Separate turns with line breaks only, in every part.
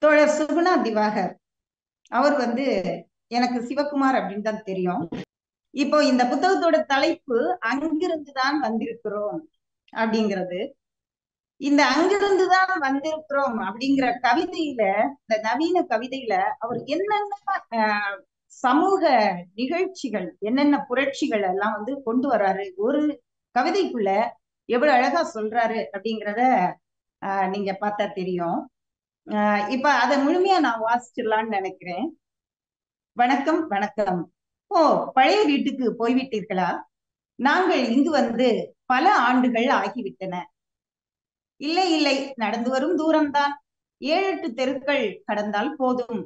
தோழர் சுகுணா திவாகர் அவர் வந்து எனக்கு சிவகுமார் அப்படின்னு தான் தெரியும். இப்போ இந்த புத்தகத்தோட தலைப்பு அங்கிருந்துதான் வந்திருக்கிறோம் அப்படிங்கிறது. இந்த அங்கிருந்துதான் வந்திருக்கிறோம் அப்படிங்கிற கவிதையில, இந்த நவீன கவிதையில அவர் என்னென்ன சமூக நிகழ்ச்சிகள், என்னென்ன புரட்சிகள் எல்லாம் கொண்டு வர்றாரு ஒரு கவிதைக்குள்ள, எவ்வளவு அழகா சொல்றாரு அப்படிங்கிறத நீங்க பார்த்தா தெரியும். இப்ப அதை முழுமையா நான் வாசிச்சிடலான்னு நினைக்கிறேன். வணக்கம் வணக்கம். ஓ, பழைய வீட்டுக்கு போய்விட்டீர்களா? நாங்கள் இங்கு பல ஆண்டுகள் ஆகிவிட்டன. இல்லை இல்லை, நடந்து வரும் தூரம்தான். 7-8 தெருக்கள் கடந்தால் போதும்.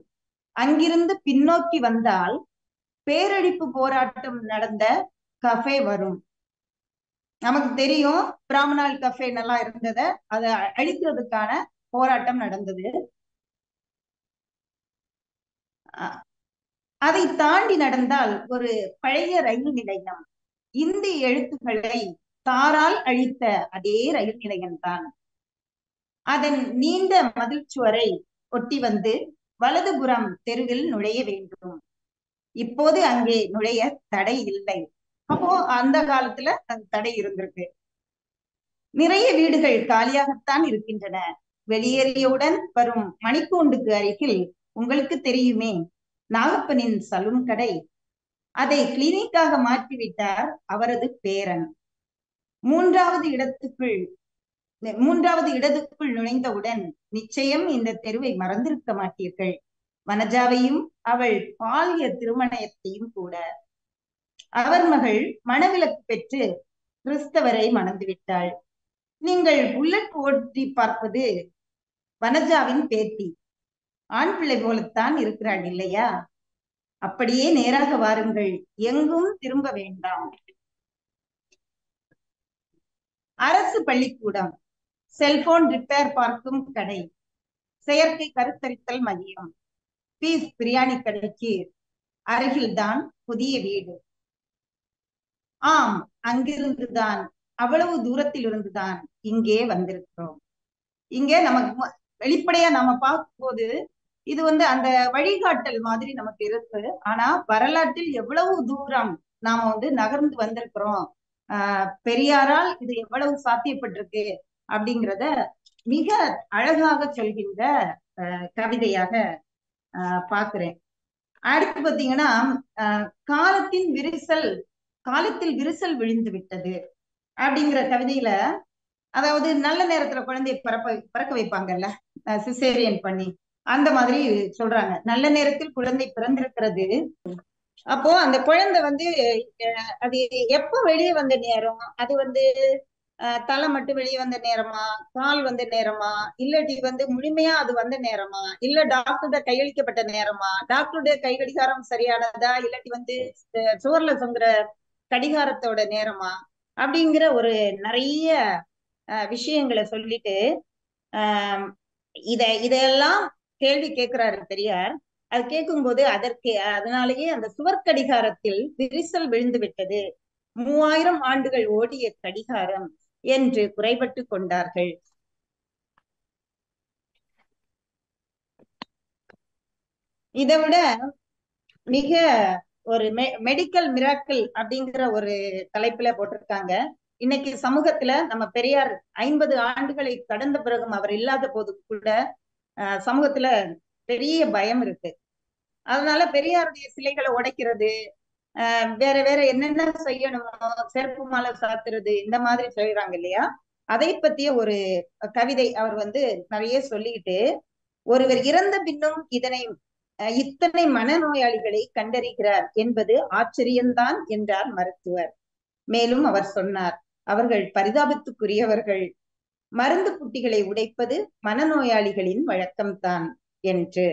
அங்கிருந்து பின்னோக்கி வந்தால் பேரழிப்பு போராட்டம் நடந்த கஃபே வரும். நமக்கு தெரியும், பிராமணால் கஃபே நல்லா இருந்தத அதை அழிக்கிறதுக்கான போராட்டம் நடந்தது. அதை தாண்டி நடந்தால் ஒரு பழைய ரயில் நிலையம். இந்தி எழுத்துக்களை தாரால் அழித்த அதே ரயில் நிலையம்தான். அதன் நீண்ட மதில் சுவரை ஒட்டி வலதுபுறம் தெருவில் நுழைய வேண்டும். இப்போது அங்கே நுழைய தடை இல்லை. அப்போ அந்த காலத்துல தடை இருந்திருக்கு. நிறைய வீடுகள் காலியாகத்தான் இருக்கின்றன. வெளியேறியவுடன் வரும் மணிக்கூண்டுக்கு அருகில் உங்களுக்கு தெரியுமே, நாகப்பனின் சலூன் கடை. அதை கிளினிக்காக மாற்றிவிட்டார் அவரது பேரன். மூன்றாவது இடத்துக்குள் நுழைந்தவுடன் நிச்சயம் இந்த தெருவை மறந்திருக்க மாட்டீர்கள். வனஜாவையும் அவள் பாலிய திருமணத்தையும் கூட. அவர் மகள் மணவிலக்கு பெற்று கிறிஸ்தவரை மணந்து விட்டாள். நீங்கள் புல்லட் ஓட்டி பார்ப்பது வனஜாவின் பேத்தி. ஆண் பிள்ளை போலத்தான் இருக்கிறாள் இல்லையா? அப்படியே நேராக வாருங்கள், எங்கும் திரும்ப வேண்டாம். அரசு பள்ளிக்கூடம், செல்போன் ரிப்பேர் பார்க்கும் கடை, செயற்கை கருத்தரித்தல் மையம், பீஸ் பிரியாணி கடைக்கு அருகில்தான் புதிய வீடு. ஆம், அங்கிருந்துதான், அவ்வளவு தூரத்தில் இருந்துதான் இங்கே வந்திருக்கிறோம். இங்கே நமக்கு வெளிப்படையா நாம பார்க்கும்போது இது அந்த வழிகாட்டல் மாதிரி நமக்கு இருக்கு. ஆனா வரலாற்றில் எவ்வளவு தூரம் நாம நகர்ந்து வந்திருக்கிறோம், பெரியாரால் இது எவ்வளவு சாத்தியப்பட்டிருக்கு அப்படிங்கிறத மிக அழகாக சொல்கின்ற கவிதையாக பார்க்கிறேன். அடுத்து பாத்தீங்கன்னா, காலத்தில் விரிசல் விழுந்து விட்டது அப்படிங்கிற கவிதையில, அதாவது நல்ல நேரத்துல குழந்தையை பிறக்க வைப்பாங்கல்ல, சிசேரியன் பண்ணி, அந்த மாதிரி சொல்றாங்க. நல்ல நேரத்தில் குழந்தை பிறந்திருக்கிறது. அப்போ அந்த குழந்தை அது எப்ப வெளியே வந்த நேரம், அது தலை மட்டும் வெளியே வந்த நேரமா, கால் வந்த நேரமா, இல்லாட்டி முழுமையா அது வந்த நேரமா, இல்ல டாக்டர்கிட்ட கையளிக்கப்பட்ட நேரமா, டாக்டருடைய கை கடிகாரம் சரியானதா, இல்லாட்டி சுவர்ல தொங்குற கடிகாரத்தோட நேரமா, அப்படிங்கிற ஒரு நிறைய விஷயங்களை சொல்லிட்டு இதெல்லாம் கேள்வி கேட்கிறாரு பெரியார். அது கேட்கும்போது அதனாலேயே அந்த சுவர் கடிகாரத்தில் விரிசல் விழுந்து விட்டது, 3000 ஆண்டுகள் ஓடிய கடிகாரம் என்று குறைபட்டு கொண்டார்கள். இதை விட மிக ஒரு மெடிக்கல் மிராக்கிள் அப்படிங்கிற ஒரு தலைப்புல போட்டிருக்காங்க. இன்னைக்கு சமூகத்துல நம்ம பெரியார் 50 ஆண்டுகளை கடந்த பிறகும் அவர் இல்லாத போது கூட சமூகத்துல பெரிய பயம் இருக்கு. அதனால பெரியாருடைய சிலைகளை உடைக்கிறது, வேற வேற என்னென்ன செய்யணுமோ, செருப்பு மாலை சாத்துறது, இந்த மாதிரி செய்யறாங்க இல்லையா? அதை பத்திய ஒரு கவிதை அவர் நிறைய சொல்லிக்கிட்டு, ஒருவர் இறந்த பின்னும் இத்தனை மனநோயாளிகளை கண்டறிகிறார் என்பது ஆச்சரியம்தான் என்றார் மருத்துவர். மேலும் அவர் சொன்னார், அவர்கள் பரிதாபத்துக்குரியவர்கள். மருந்து புட்டிகளை உடைப்பது மனநோயாளிகளின் வழக்கம்தான் என்று.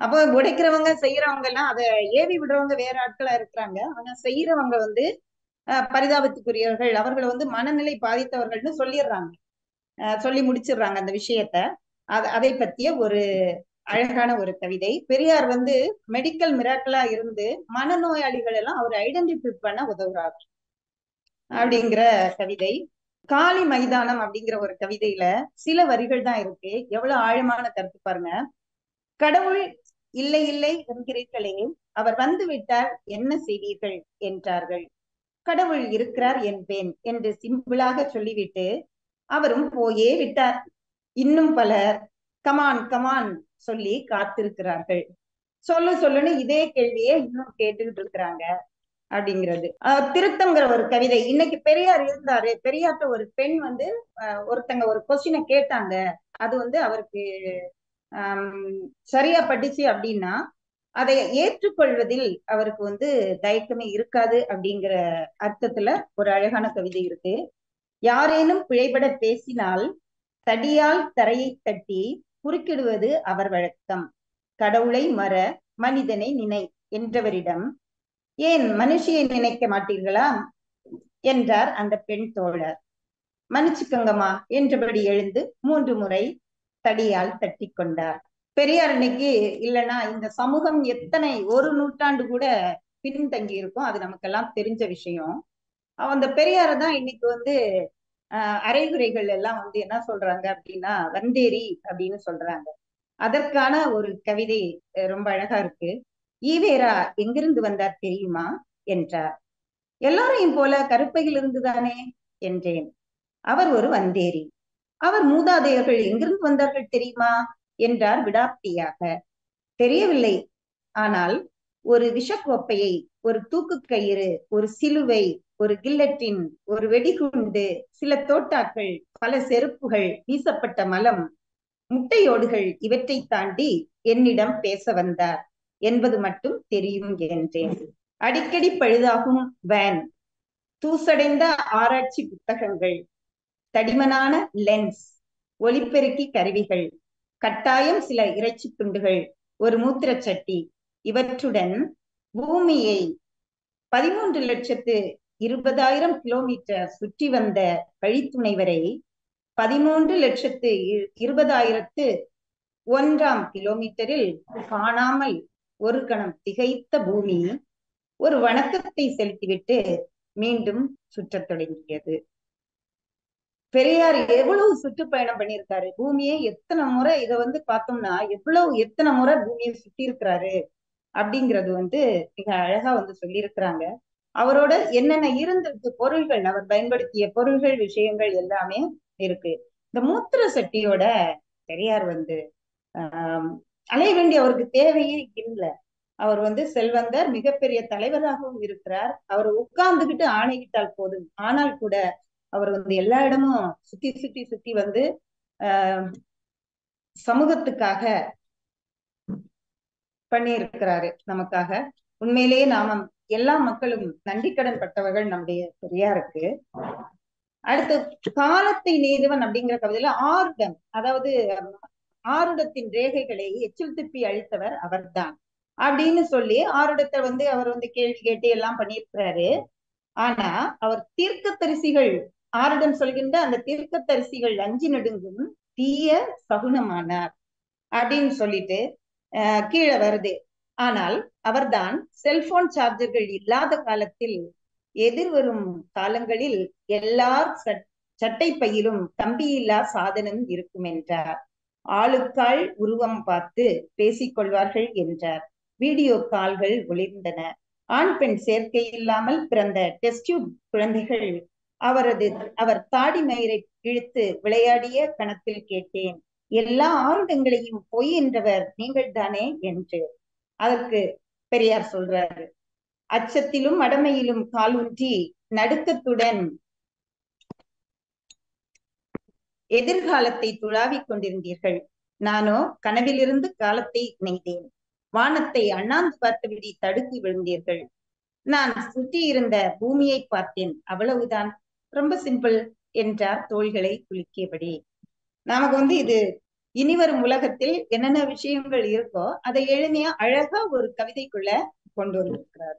அப்போ உடைக்கிறவங்க செய்யறவங்க எல்லாம் அதை ஏவி விடுறவங்க வேற ஆட்களா இருக்கிறாங்க. ஆனா செய்யறவங்க பரிதாபத்துக்குரியவர்கள், அவர்களை மனநிலை பாதித்தவர்கள்னு சொல்லிடுறாங்க, சொல்லி முடிச்சிடுறாங்க அந்த விஷயத்த. அதை பத்திய ஒரு அழகான ஒரு கவிதை. பெரியார் மெடிக்கல் மிராக்கிளா இருந்து மனநோயாளிகள் எல்லாம் அவர் ஐடென்டிஃபை பண்ண உதவுறாரு அப்படிங்கிற கவிதை. காளி மைதானம் அப்படிங்கிற ஒரு கவிதையில சில வரிகள் தான் இருக்கு, எவ்வளவு ஆழமான கருத்து பாருங்க. கடவுள் இல்லை இல்லை என்கிறீர்களே, அவர் வந்து விட்டார் என்ன செய்வீர்கள் என்றார்கள். கடவுள் இருக்கிறார் என்பேன் என்று சிம்பிளாக சொல்லிவிட்டு அவரும் போயே விட்டார். இன்னும் பலர் கமான் கமான் சொல்லி காத்திருக்கிறார்கள். சொல்லுன்னு இதே கேள்வியை இன்னும் கேட்டுக்கிட்டு இருக்கிறாங்க அப்படிங்கிறது. திருத்தங்கிற ஒரு கவிதை. இன்னைக்கு பெரியார் இருந்தாரு, பெரியார்ட்ட ஒரு பெண் வந்து ஒருத்தங்க ஒரு கொஸ்டினை கேட்டாங்க, அது வந்து அவருக்கு சரியா பட்டுச்சு அப்படின்னா அதை ஏற்றுக்கொள்வதில் அவருக்கு வந்து தயக்கமே இருக்காது அப்படிங்கிற அர்த்தத்துல ஒரு அழகான கவிதை இருக்கு. யாரேனும் பிழைபட பேசினால் தடியால் தரையை தட்டி குறுக்கிடுவது அவர் வழக்கம். கடவுளை மற மனிதனை நினை என்றவரிடம் ஏன் மனுஷியை நினைக்க மாட்டீர்களா என்றார் அந்த பெண் தோழர். மன்னிச்சுக்கங்கம்மா என்றபடி எழுந்து 3 முறை தடியால் தட்டி கொண்டார். பெரியார் இன்னைக்கு இல்லைன்னா இந்த சமூகம் எத்தனை ஒரு நூற்றாண்டு கூட பின்தங்கி இருக்கும், அது நமக்கெல்லாம் தெரிஞ்ச விஷயம். அந்த பெரியார தான் இன்னைக்கு வந்து அரைகுறைகள் எல்லாம் வந்து என்ன சொல்றாங்க அப்படின்னா வந்தேரி அப்படின்னு சொல்றாங்க. அதற்கான ஒரு கவிதை ரொம்ப அழகா இருக்கு. ஈவேரா எங்கிருந்து வந்தார் தெரியுமா என்றார். எல்லாரையும் போல கருப்பையில் இருந்துதானே என்றேன். அவர் ஒரு வந்தேரி. அவர் மூதாதையர்கள் எங்கிருந்து வந்தார்கள் தெரியுமா என்றார் விடாப்பியாக. தெரியவில்லை, ஆனால் ஒரு விஷக்கோப்பையை, ஒரு தூக்கு கயிறு, ஒரு சிலுவை, ஒரு கில்லட்டின், ஒரு வெடிகுண்டு, சில தோட்டாக்கள், பல செருப்புகள், வீசப்பட்ட மலம், முட்டையோடுகள் இவற்றை தாண்டி என்னிடம் பேச வந்தார் என்பது மட்டும் தெரியும் என்றேன். அடிக்கடி பழுதாகும் வேன், தூசடைந்த ஆராய்ச்சி புத்தகங்கள், தடிமனான லென்ஸ், ஒளிப்பெருக்கி கருவிகள், கட்டாயம் சில இறைச்சி துண்டுகள், ஒரு மூத்திரச்சட்டி, இவற்றுடன் பூமியை 13,20,000 கிலோமீட்டர் சுற்றி வந்த வழித்துணைவரை 13,20,001 கிலோமீட்டரில் காணாமல் ஒரு கணம் திகைத்த பூமி ஒரு வணக்கத்தை செலுத்திவிட்டு மீண்டும் சுற்றத் தொடங்கியது. பெரியார் எவ்வளவு சுற்றுப்பயணம் பண்ணியிருக்காரு, பூமியை எத்தனை முறை, இதை வந்து பார்த்தோம்னா எத்தனை முறை பூமியை சுத்தி இருக்கிறாரு அப்படிங்கிறது வந்து மிக அழகா வந்து சொல்லியிருக்கிறாங்க. அவரோட என்னென்ன இருந்திருக்கு பொருள்கள், அவர் பயன்படுத்திய பொருள்கள், விஷயங்கள் எல்லாமே இருக்கு. இந்த மூத்திர சட்டியோட பெரியார் வந்து அலைய வேண்டிய அவருக்கு தேவையே இல்லை. அவர் வந்து செல்வந்தர், மிகப்பெரிய தலைவராகவும் இருக்கிறார். அவர் உட்கார்ந்துகிட்டு ஆணையிட்டால் போதும். ஆனால் கூட அவர் வந்து எல்லா இடமும் சுத்தி சுத்தி சுத்தி வந்து சமூகத்துக்காக பண்ணி இருக்கிறாரு, நமக்காக. உண்மையிலேயே நாம எல்லா மக்களும் நன்றி கடன் பட்டவர்கள் நம்முடைய பெரியாருக்கு. அடுத்து காலத்தை நீதுவன் அப்படிங்கிற கவிதையில ஆருடம், அதாவது ஆருடத்தின் ரேகைகளை எச்சில் துப்பி அழித்தவர் அவர்தான் அப்படின்னு சொல்லி ஆருடத்தை வந்து அவர் வந்து கேள்வி கேட்டு எல்லாம் பண்ணியிருக்கிறாரு. ஆனா அவர் தீர்க்கதரிசிகள், ஆருடம் சொல்கின்ற அந்த தீர்க்கதரிசிகள் அஞ்சி நடுங்கும் தீய சகுனமானார் அப்படின்னு சொல்லிட்டு கீழே வருது. ஆனால் அவர்தான் செல்போன் சார்ஜர்கள் இல்லாத காலத்தில் எதிர்வரும் காலங்களில் எல்லார் சட்டை பையிலும் கம்பியில்லா சாதனம் இருக்கும் என்றார். ஆளுக்காள் உருவம் பார்த்து பேசிக்கொள்வார்கள் என்றார். வீடியோ கால்கள் ஒளிர்ந்தன. ஆண் பெண் சேர்க்கை இல்லாமல் பிறந்த டெஸ்ட் டியூப் குழந்தைகள் அவர் தாடி மயிரை இழுத்து விளையாடிய கணத்தில் கேட்டேன், எல்லா ஆருடங்களையும் பொய் என்றவர் நீங்கள் தானே என்று. அதற்கு பெரியார் சொல்றாரு, அச்சத்திலும் அடமையிலும் காலூன்றி நடுக்கத்துடன் எதிர்காலத்தை துழாவிக் கொண்டிருந்தீர்கள். நானோ கனவிலிருந்து காலத்தை நெய்தேன். வானத்தை அண்ணாந்து பார்த்தபடி தடுக்கி விழுந்தீர்கள். நான் சுற்றி இருந்த பூமியை பார்த்தேன், அவ்வளவுதான். ரொம்ப சிம்பிள் என்றார் தோள்களை குலுக்கியபடி. நமக்கு வந்து இது இனிவரும் உலகத்தில் என்னென்ன விஷயங்கள் இருக்கோ அதை எளிமையா அழகா ஒரு கவிதைக்குள்ள கொண்டு வந்திருக்கிறார்.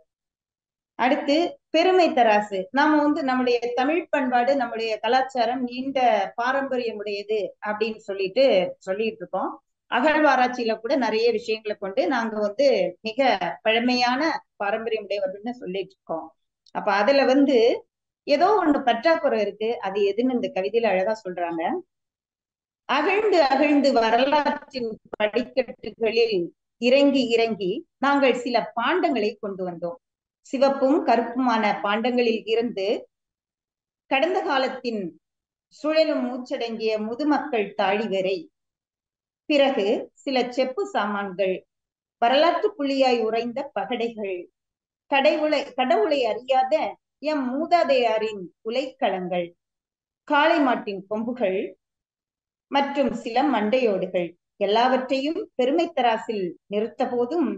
அடுத்து பெருமை தராசு. நாம வந்து நம்முடைய தமிழ் பண்பாடு, நம்முடைய கலாச்சாரம் நீண்ட பாரம்பரியமுடையது அப்படின்னு சொல்லிட்டு இருக்கோம். அகழ்வாராய்ச்சியில கூட நிறைய விஷயங்களை கொண்டு நாங்க வந்து மிக பழமையான பாரம்பரியம் உடையவர்கள்னு சொல்லிட்டு இருக்கோம். அப்ப அதுல வந்து ஏதோ ஒண்ணு பற்றாக்குறை இருக்கு, அது எதுன்னு இந்த கவிதையில அழகா சொல்றாங்க. அகழ்ந்து அகழ்ந்து வரலாற்றின் படிக்கட்டுகளில் இறங்கி இறங்கி நாங்கள் சில பாண்டங்களை கொண்டு வந்தோம். சிவப்பும் கருப்புமான பாண்டங்களில் இருந்து கடந்த காலத்தின் சுழலும் மூச்சடங்கிய முதுமக்கள் தாழி வரை, பிறகு சில செப்பு சாமான்கள், வரலாற்று புள்ளியாய் உறைந்த பகடைகள், கடவுளை அறியாத எம் மூதாதையாரின் உலைக்களங்கள், காளை மாட்டின் கொம்புகள் மற்றும் சில மண்டையோடுகள் எல்லாவற்றையும் பெருமை தராசில் நிறுத்த போதும்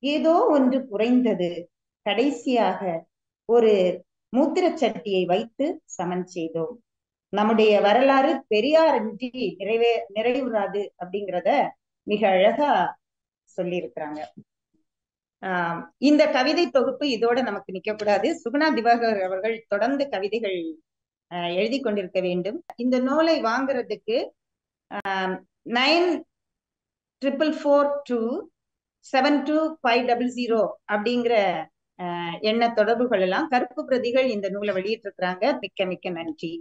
ஏதோ ஒன்று குறைந்தது. கடைசியாக ஒரு மூத்திர சட்டியை வைத்து சமன் செய்தோம். நம்முடைய வரலாறு பெரியாரின்றி நிறைவுறாது அப்படிங்கிறத மிக அழகா சொல்லி இருக்கிறாங்க. இந்த கவிதை தொகுப்பு இதோட நமக்கு நிக்க கூடாது. சுகுணா திவாகர் அவர்கள் தொடர்ந்து கவிதைகள் எழுதி கொண்டிருக்க வேண்டும். இந்த நூலை வாங்குறதுக்கு 9442722500 அப்படிங்கிற எண்ண தொடர்பு கொள்ளலாம். கருப்பு பிரதிகள் இந்த நூலை வெளியிட்டு இருக்கிறாங்க. மிக்க மிக்க நன்றி.